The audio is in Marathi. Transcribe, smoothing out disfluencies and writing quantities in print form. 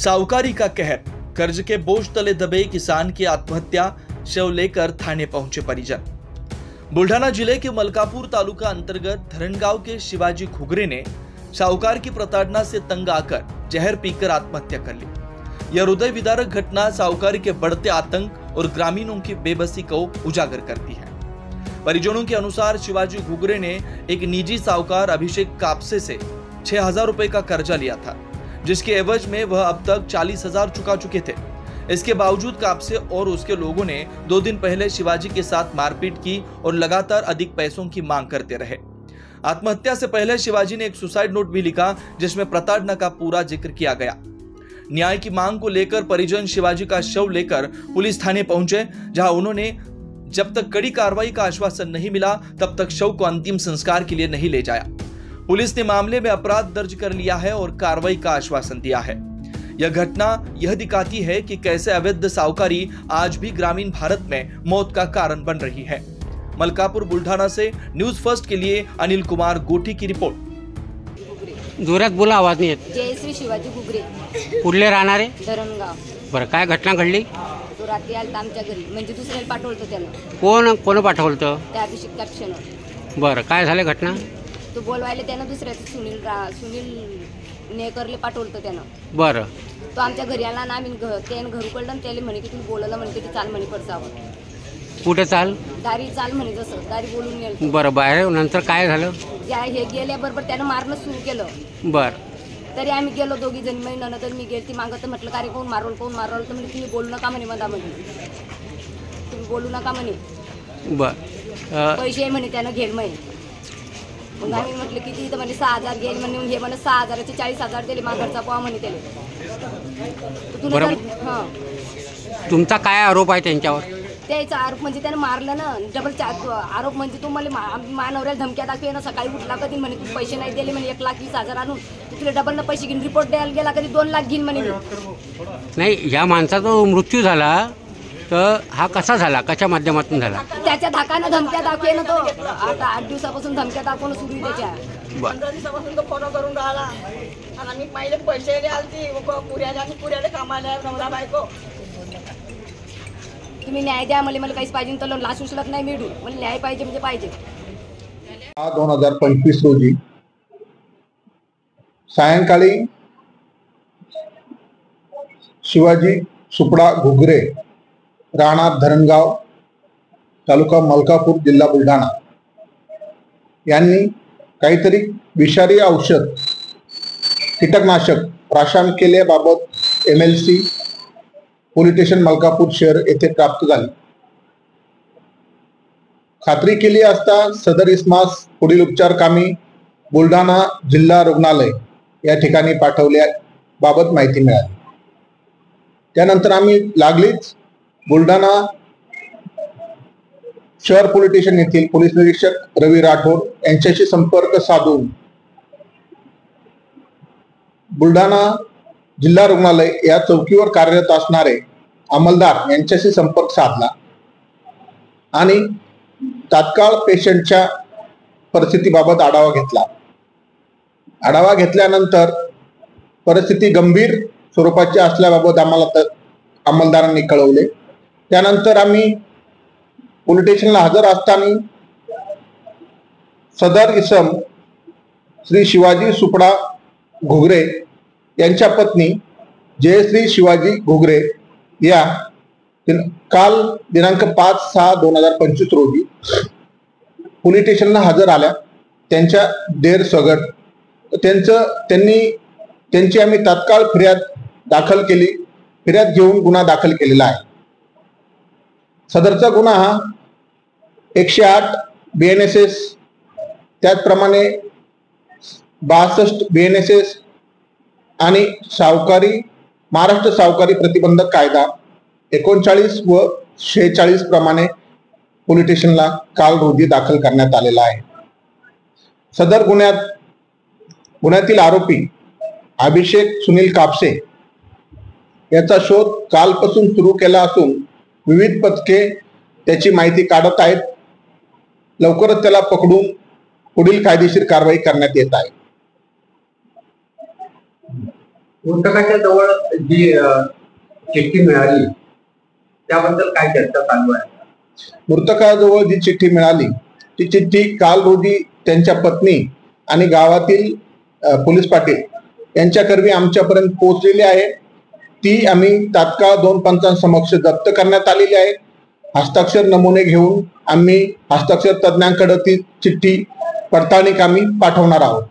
साहूकारी का कहर, कर्ज के बोझ तले दबे किसान की आत्महत्या, शव लेकर थाने पहुंचे परिजन। बुल्ढाना जिले के मलकापुर तालुका अंतर्गत धरणगांव के शिवाजी घुघरे ने साहूकार की प्रताड़ना से तंग आकर जहर पीकर आत्महत्या कर ली। यह हृदय विदारक घटना साहूकारी के बढ़ते आतंक और ग्रामीणों की बेबसी को उजागर करती है। परिजनों के अनुसार शिवाजी घुघरे ने एक निजी साहूकार अभिषेक कापसे से 6,000 रुपए का कर्जा लिया था, जिसके एवज में वह अब तक 40,000 चुका चुके थे। इसके बावजूद कापसे और उसके लोगों ने 2 दिन पहले शिवाजी के साथ मारपीट की और लगातार अधिक पैसों की मांग करते रहे। आत्महत्या से पहले शिवाजी ने एक सुसाइड नोट भी लिखा, जिसमें प्रताड़ना का पूरा जिक्र किया गया। न्याय की मांग को लेकर परिजन शिवाजी का शव लेकर पुलिस थाने पहुंचे, जहां उन्होंने जब तक कड़ी कार्रवाई का आश्वासन नहीं मिला तब तक शव को अंतिम संस्कार के लिए नहीं ले जाया। पुलिस ने मामले में अपराध दर्ज कर लिया है और कार्रवाई का आश्वासन दिया है। यह घटना यह दिखाती है कि कैसे अवैध साहूकारी आज भी ग्रामीण भारत में मौत का कारण बन रही है। मलकापुर बुल्ढाना से न्यूज फर्स्ट के लिए अनिल कुमार गोठी की रिपोर्ट। जोरात बोला, आवाज नाही येत। जय श्री शिवाजी घुघरे, कुठले राहणारे? धरणगाव। बरं, काय घटना घडली? तो रात्री आलता आमच्या घरी, म्हणजे दुसऱ्याला पाठवलं त्यानं। कोण पाठवलं? त्या अभिषेक कॅप्शन। बरं, काय झालं घटना? तो बोलवायला त्यानं दुसऱ्याचं सुनील नेकरले पाठवलं त्यानं। बरं, तो आमच्या घरी आला ना, आम्ही त्यानं घर उघडलं, त्याला म्हणे की तुम्ही बोलवलं, म्हणे की चाल म्हणे पडसावं। कुठे चाल? दारी चाल म्हणे, जसं दारी बोलून गेलं। बरं, बाहेर नंतर काय झालं? हे गेल्याबरोबर त्यानं मारणं सुरू केलं। बरं, तरी आम्ही गेलो दोघी जण, मी नंतर मी गेली, ती मागत म्हटलं का रे कोण मारवलं तर म्हणजे तुम्ही बोलू नका म्हणे, मधामध्ये तुम्ही बोलू नका म्हणे। बरं, पैसे म्हणे त्यानं घेल म्हणे। मग आम्ही म्हटलं किती, तर म्हणजे 6,000 घेईल म्हणे। हे म्हणे 6,000चे 40,000 दिले, माघारचा पोहा म्हणे त्याला। तुमचा काय आरोप आहे त्यांच्यावर? त्याचा आरोप म्हणजे त्यानं मारलं ना, डबल आरोप म्हणजे तो मला मानवऱ्याला धमक्या दाखवे ना, सकाळी उठला कधी म्हणे तू पैसे नाही दिले म्हणे, 1,20,000 आणून तुला डबल न पैसे घेऊन रिपोर्ट द्यायला गेला, कधी 2 लाख घेईन म्हणे। नाही, ह्या माणसाचा मृत्यू झाला तर हा कसा झाला, कशा माध्यमातून झाला? त्याच्या धाकानं धमक्या दाखवे ना, तो आता 8 दिवसापासून धमक्या दाखवणं सुरू आहे त्याच्या। 15 दिवसापासून तो फोन करून राहिला आणि आम्ही पहिले पैसे आलती पुऱ्याला कामाला नवरा बायको। तुम्ही न्याय द्या मला काहीच पाहिजे तर लाच उचलत नाही मिळू, मला न्याय पाहिजे म्हणजे पाहिजे। 2025 रोजी सायंकाळी शिवाजी सुपडा घुघरे, राहणार धरणगाव, तालुका मलकापूर, जिल्हा बुलढाणा यांनी काहीतरी विषारी औषध कीटकनाशक प्राशन केल्याबाबत MLC पोलीस स्टेशन मलकापूर शहर येथे प्राप्त झाली। खात्री केली असता सदर इसमास पुढील उपचार कामी बुलढाणा जिल्हा रुग्णालय या ठिकाणी पाठवल्याबाबत माहिती मिळाली। त्यानंतर आम्ही लागलीच बुलढाणा शहर पोलीस स्टेशन येथील पोलीस निरीक्षक रवी राठोड यांच्याशी संपर्क साधून बुलढाणा जिल्हा रुग्णालय या चौकीवर कार्यरत असणारे अंमलदार यांच्याशी संपर्क साधला आणि तात्काळ पेशंटच्या परिस्थितीबाबत आढावा घेतला। आढावा घेतल्यानंतर परिस्थिती गंभीर स्वरूपाची असल्याबाबत आम्हाला अंमलदारांनी कळवले। त्यानंतर आम्ही पोलीस स्टेशनला हजर असताना सदर इसम श्री शिवाजी सुपडा घुघरे यांच्या पत्नी जयश्री शिवाजी घुघरे या काल दिनांक 5/6/2025 रोजी पोलीस स्टेशनला हजर आल्या। त्यांच्या देर सगट त्यांची आम्ही तात्काळ फिर्याद दाखल केली। फिर्याद घेऊन गुन्हा दाखल केलेला आहे। सदरचा गुन्हा हा 108 BNSS, त्याचप्रमाणे 62 BNSS आणि महाराष्ट्र साहूकारी प्रतिबंधक कायदा 39 व 46 प्रमाणे पोलीस स्टेशनला काल रोजी दाखल करण्यात आलेला आहे। सदर गुन्ह्यातील आरोपी अभिषेक सुनील कापसे याचा शोध कालपासून सुरू केला असून विविध पथके त्याची माहिती काढत आहेत। लवकरच त्याला पकडून पुढील कायदेशीर कारवाई करण्यात येत आहे। मृतकाच्या जवळ जी चिठ्ठी मिळाली त्याबद्दल काय चर्चा चालू आहे? मृतकाजवळ जी चिठ्ठी मिळाली ती चिठ्ठी काल रोजी त्यांच्या पत्नी आणि गावातील पोलीस पाटील यांच्याकरवी आमच्यापर्यंत पोहोचलेली आहे. ती आम्ही तात्काळ 2 पंचांसमक्ष जप्त करण्यात आलेली आहे. हस्ताक्षर नमुने घेऊन आम्ही हस्ताक्षर तज्ञांकडे ती चिठ्ठी पडताळणी कामी पाठवणार आहोत.